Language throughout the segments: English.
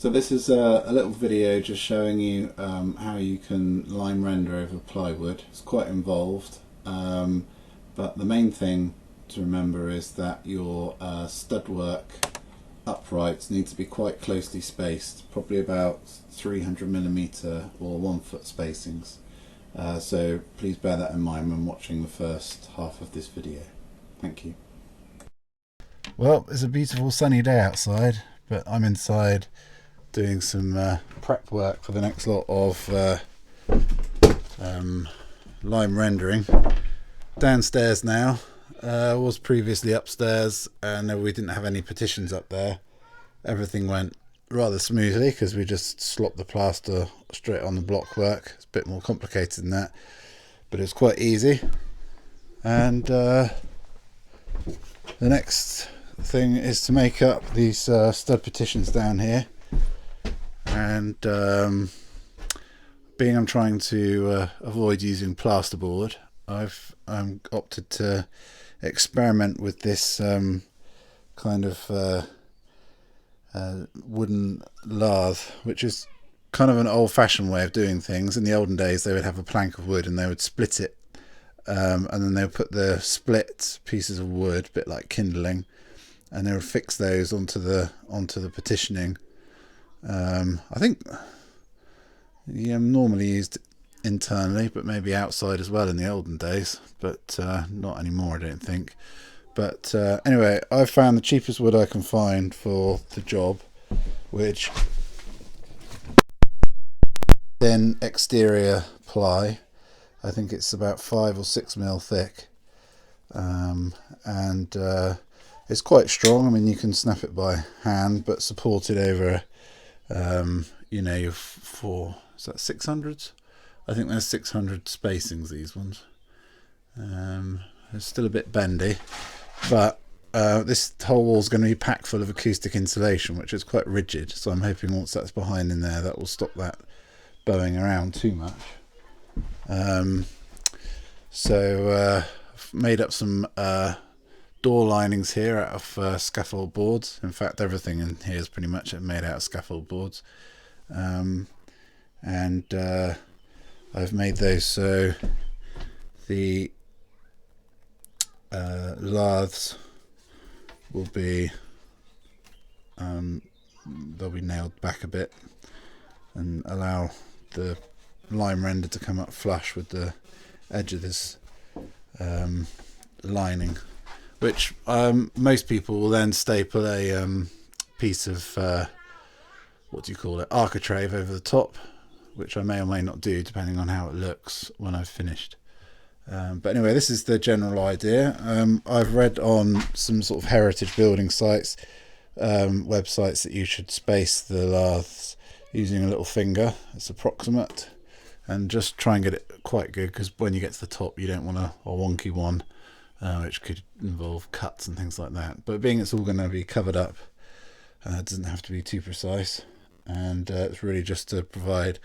So this is a little video just showing you how you can line render over plywood. It's quite involved, but the main thing to remember is that your stud work uprights need to be quite closely spaced, probably about 300mm or 1 foot spacings. So please bear that in mind when watching the first half of this video. Thank you. Well, it's a beautiful sunny day outside, but I'm inside doing some prep work for the next lot of line rendering. Downstairs now. Was previously upstairs, and we didn't have any partitions up there. Everything went rather smoothly because we just slopped the plaster straight on the block work. It's a bit more complicated than that, but it's quite easy. And the next thing is to make up these stud partitions down here. And being I'm trying to avoid using plasterboard, I've opted to experiment with this kind of wooden lathe, which is kind of an old-fashioned way of doing things. In the olden days they would have a plank of wood and they would split it, and then they would put the split pieces of wood, a bit like kindling, and they would fix those onto the partitioning. I think normally used internally, but maybe outside as well in the olden days, but not anymore, I don't think. But anyway, I've found the cheapest wood I can find for the job, which thin exterior ply. I think it's about 5 or 6 mil thick, and it's quite strong. I mean, you can snap it by hand, but supported over your 4, is that 600s? I think there's 600 spacings, these ones. They're still a bit bendy, but this whole wall's going to be packed full of acoustic insulation, which is quite rigid, so I'm hoping once that's behind in there, that will stop that bowing around too much. So I've made up some door linings here out of scaffold boards. In fact, everything in here is pretty much made out of scaffold boards. And I've made those so the lathes will be they'll be nailed back a bit and allow the line render to come up flush with the edge of this lining, which most people will then staple a piece of what do you call it, architrave over the top, which I may or may not do depending on how it looks when I've finished. But anyway, this is the general idea. I've read on some sort of heritage building sites, websites, that you should space the lathes using a little finger. It's approximate, and just try and get it quite good, because when you get to the top you don't want a wonky one, which could involve cuts and things like that. But being it's all going to be covered up, it doesn't have to be too precise, and it's really just to provide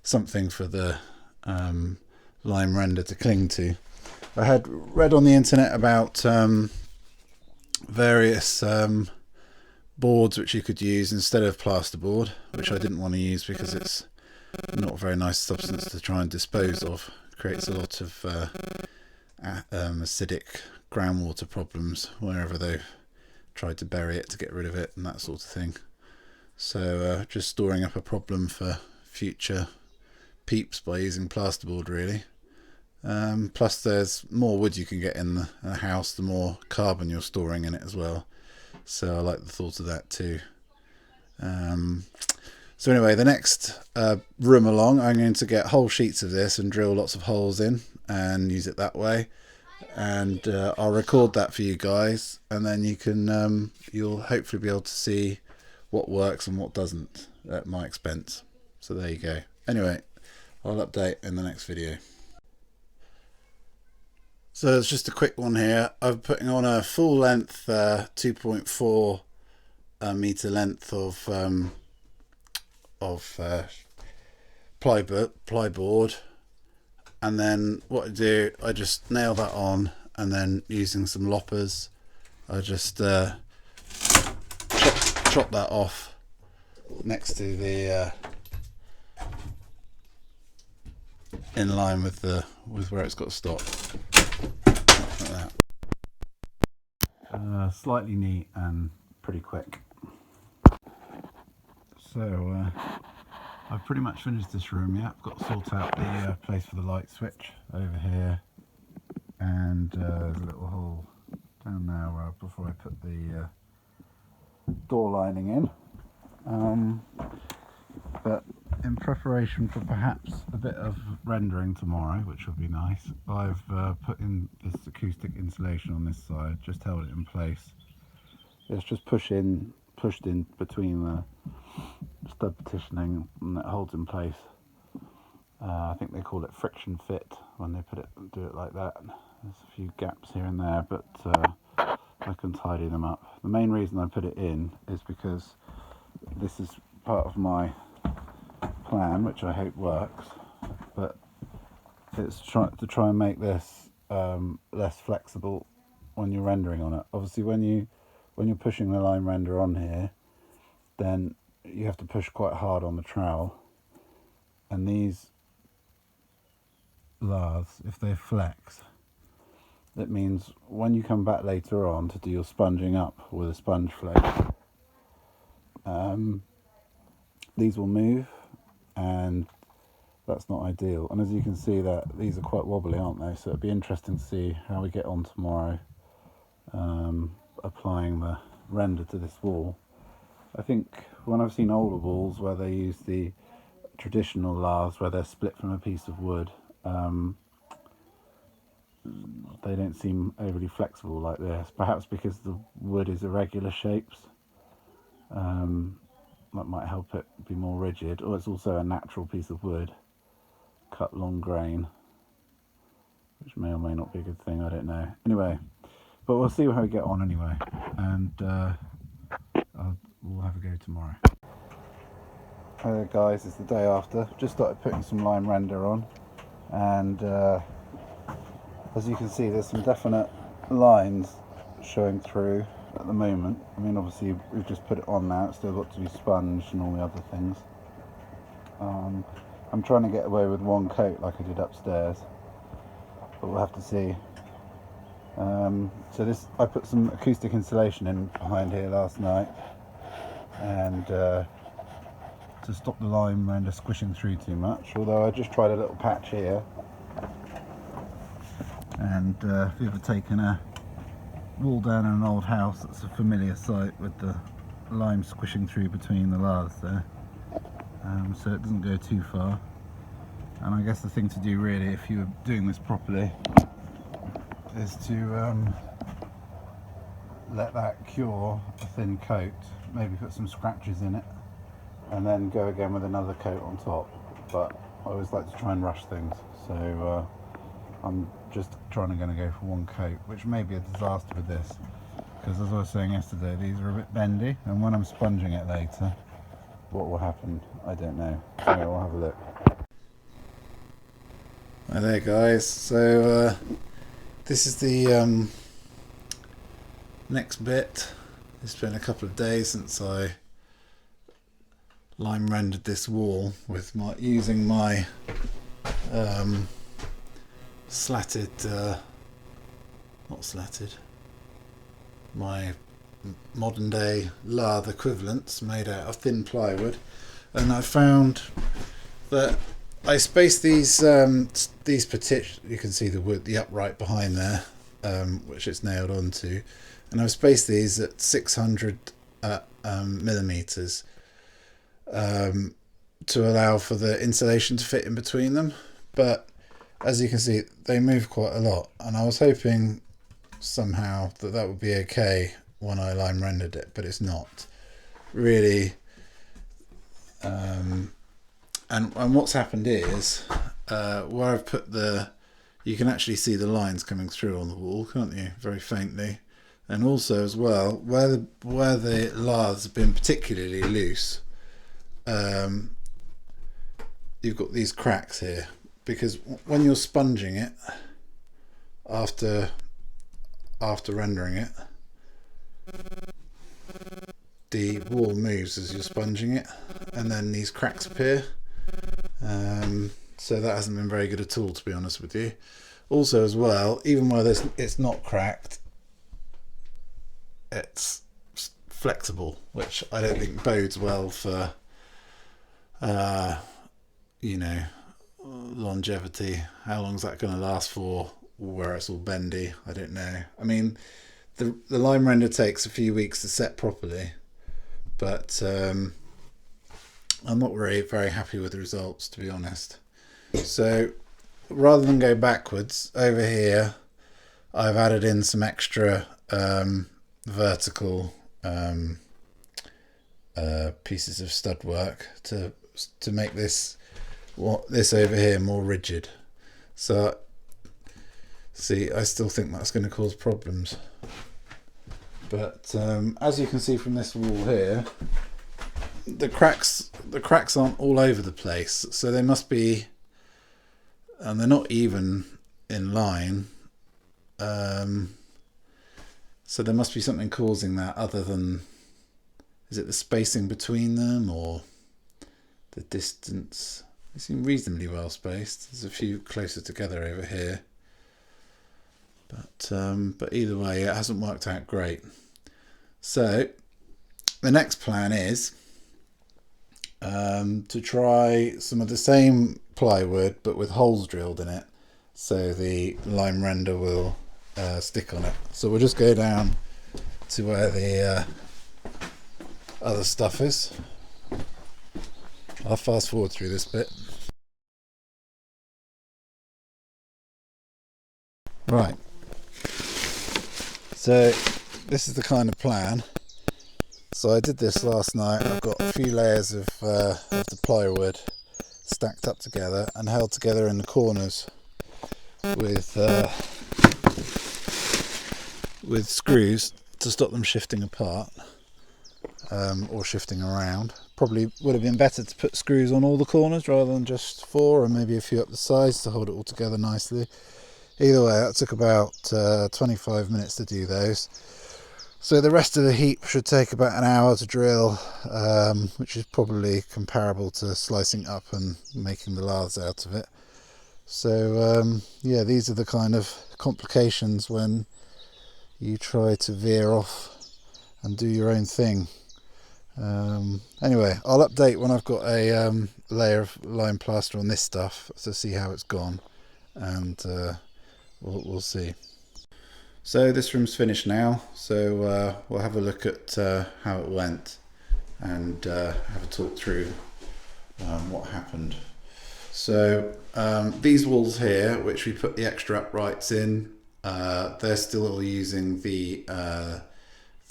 something for the line render to cling to. I had read on the internet about various boards which you could use instead of plasterboard, which I didn't want to use because it's not a very nice substance to try and dispose of. It creates a lot of acidic groundwater problems wherever they've tried to bury it to get rid of it and that sort of thing. So just storing up a problem for future peeps by using plasterboard, really. Plus there's more wood you can get in the house, the more carbon you're storing in it as well, so I like the thought of that too. So anyway, the next room along, I'm going to get whole sheets of this and drill lots of holes in and use it that way, and I'll record that for you guys, and then you can you'll hopefully be able to see what works and what doesn't at my expense. So there you go. Anyway, I'll update in the next video. So it's just a quick one here. I'm putting on a full length 2.4 meter length of plyboard, and then what I do, I just nail that on, and then using some loppers I just chop that off next to the in line with where it's got to stop, like that. Slightly neat and pretty quick. So I've pretty much finished this room. Yeah, I've got to sort out the place for the light switch over here, and there's a little hole down there before I put the door lining in. But in preparation for perhaps a bit of rendering tomorrow, which will be nice, I've put in this acoustic insulation on this side, just held it in place. It's just pushed in between the stud partitioning, and it holds in place. I think they call it friction fit when they do it like that. There's a few gaps here and there, but I can tidy them up. The main reason I put it in is because this is part of my plan, which I hope works, but it's to try and make this less flexible when you're rendering on it. Obviously, when you're pushing the line render on here, then you have to push quite hard on the trowel, and these laths, if they flex, that means when you come back later on to do your sponging up with a sponge flake, these will move, and that's not ideal. And as you can see, that these are quite wobbly, aren't they? So it'd be interesting to see how we get on tomorrow, applying the render to this wall. I think when I've seen older walls where they use the traditional laths where they're split from a piece of wood, they don't seem overly flexible like this, perhaps because the wood is irregular shapes. That might help it be more rigid, or it's also a natural piece of wood cut long grain, which may or may not be a good thing, I don't know. Anyway, but we'll see how we get on anyway, and we'll have a go tomorrow. Hello guys, it's the day after. Just started putting some lime render on, and as you can see, there's some definite lines showing through at the moment. I mean, obviously we've just put it on now, it's still got to be sponged and all the other things. I'm trying to get away with one coat like I did upstairs, but we'll have to see. So I put some acoustic insulation in behind here last night, and to stop the lime render squishing through too much, although I just tried a little patch here. And if you've ever taken a wall down in an old house, that's a familiar sight with the lime squishing through between the laths there. So it doesn't go too far. And I guess the thing to do really, if you were doing this properly, is to let that cure a thin coat, maybe put some scratches in it, and then go again with another coat on top. But I always like to try and rush things, so I'm just going to go for one coat, which may be a disaster with this, because as I was saying yesterday, these are a bit bendy, and when I'm sponging it later, what will happen, I don't know. So we'll have a look. Hi there guys, so this is the next bit. It's been a couple of days since I lime rendered this wall with using my my modern day lathe equivalents made out of thin plywood, and I found that I spaced these partitions. You can see the wood, the upright behind there, which it's nailed onto, and I've spaced these at 600 millimeters to allow for the insulation to fit in between them. But as you can see, they move quite a lot, and I was hoping somehow that would be okay when I lime rendered it, but it's not really. And what's happened is where I've put you can actually see the lines coming through on the wall, can't you? Very faintly. And also as well, where the laths have been particularly loose, you've got these cracks here, because when you're sponging it after rendering it, the wall moves as you're sponging it, and then these cracks appear. So that hasn't been very good at all, to be honest with you. Also as well, even while it's not cracked, it's flexible, which I don't think bodes well for you know, longevity. How long is that going to last for where it's all bendy? I don't know. I mean, the lime render takes a few weeks to set properly, but I'm not very happy with the results, to be honest. So rather than go backwards, over here I've added in some extra vertical pieces of stud work to make this over here more rigid. So see, I still think that's going to cause problems, but as you can see from this wall here, the cracks aren't all over the place, so they must be, and they're not even in line, so there must be something causing that other than, is it the spacing between them or the distance? They seem reasonably well spaced. There's a few closer together over here, but either way it hasn't worked out great. So the next plan is to try some of the same plywood but with holes drilled in it, so the lime render will stick on it. So we'll just go down to where the other stuff is. I'll fast forward through this bit. Right, so this is the kind of plan. So I did this last night. I've got a few layers of the plywood stacked up together and held together in the corners with screws to stop them shifting apart or shifting around. Probably would have been better to put screws on all the corners rather than just 4, or maybe a few up the sides to hold it all together nicely. Either way, that took about 25 minutes to do those. So the rest of the heap should take about an hour to drill, which is probably comparable to slicing up and making the laths out of it. So yeah, these are the kind of complications when you try to veer off and do your own thing. Anyway, I'll update when I've got a layer of lime plaster on this stuff to see how it's gone, and we'll see. So this room's finished now, so we'll have a look at how it went and have a talk through what happened. So these walls here, which we put the extra uprights in, they're still using the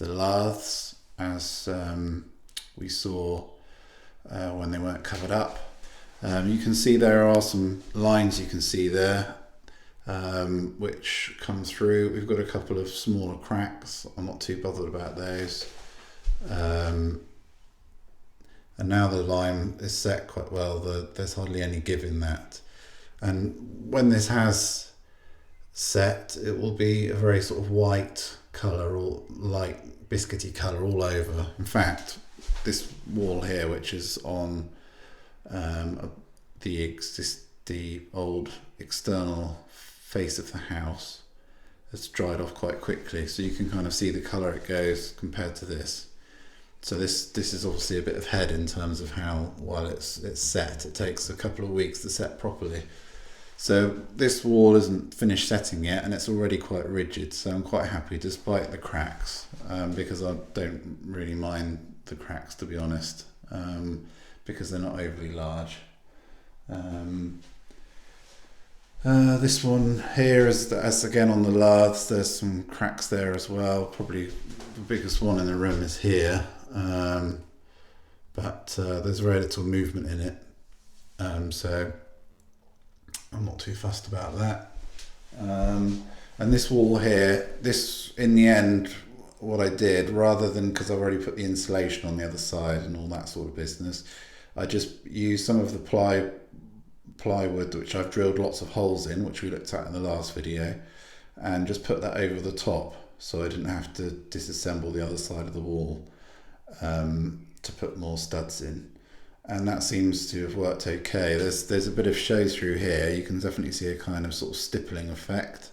lathes as we saw when they weren't covered up. You can see there are some lines you can see there which come through. We've got a couple of smaller cracks. I'm not too bothered about those. And now the lime is set quite well. There's hardly any give in that. And when this has set, it will be a very sort of white colour or light biscuity colour all over. In fact, this wall here, which is on the old external face of the house, has dried off quite quickly, so you can kind of see the colour it goes compared to this. So this is obviously a bit of head in terms of how while it's set. It takes a couple of weeks to set properly. So this wall isn't finished setting yet, and it's already quite rigid, so I'm quite happy despite the cracks, because I don't really mind the cracks, to be honest, because they're not overly large. This one here is again on the lathes. There's some cracks there as well. Probably the biggest one in the room is here, but there's very little movement in it, so I'm not too fussed about that. And this wall here, this in the end, what I did, rather than, because I've already put the insulation on the other side and all that sort of business, I just used some of the plywood which I've drilled lots of holes in, which we looked at in the last video, and just put that over the top so I didn't have to disassemble the other side of the wall. to put more studs in, and that seems to have worked okay. There's a bit of show through here. You can definitely see a kind of sort of stippling effect,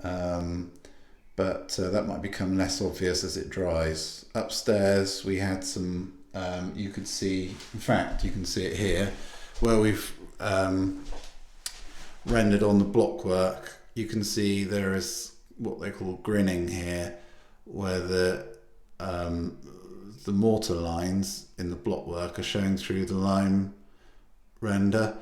but that might become less obvious as it dries. Upstairs we had some, you could see, in fact you can see it here, where we've rendered on the blockwork. You can see there is what they call grinning here, where the mortar lines in the blockwork are showing through the lime render,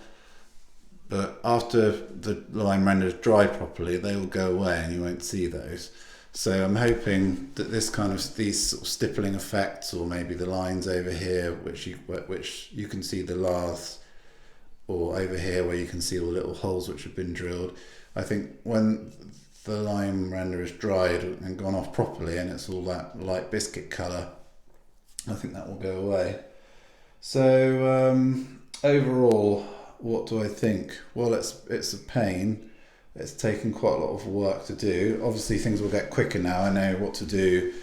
but after the lime renders dry properly, they will go away and you won't see those. So I'm hoping that this kind of, these sort of stippling effects, or maybe the lines over here which you can see the laths, or over here where you can see all the little holes which have been drilled, I think when the lime render is dried and gone off properly and it's all that light biscuit colour, I think that will go away. So overall, what do I think? Well, it's a pain. It's taken quite a lot of work to do. Obviously things will get quicker now. I know what to do.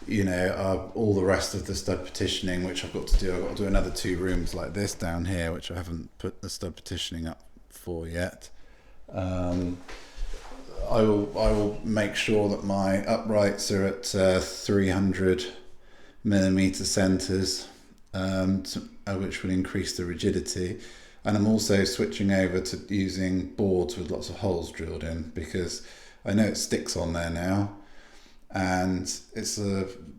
You know, all the rest of the stud partitioning, which I've got to do. I've got to do another 2 rooms like this down here, which I haven't put the stud partitioning up for yet. I will make sure that my uprights are at 300 millimeter centers, which will increase the rigidity. And I'm also switching over to using boards with lots of holes drilled in, because I know it sticks on there now, and it's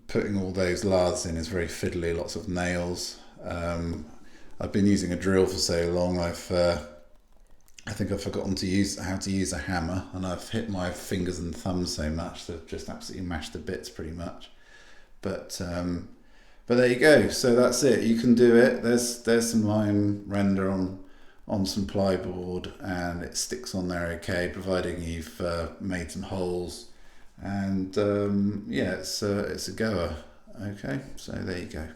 putting all those laths in is very fiddly, lots of nails. I've been using a drill for so long, I think I've forgotten how to use a hammer, and I've hit my fingers and thumbs so much they've just absolutely mashed to bits pretty much. But there you go. So that's it. You can do it. There's some lime render on some plywood, and it sticks on there okay, providing you've made some holes. And yeah, it's a goer. Okay, so there you go.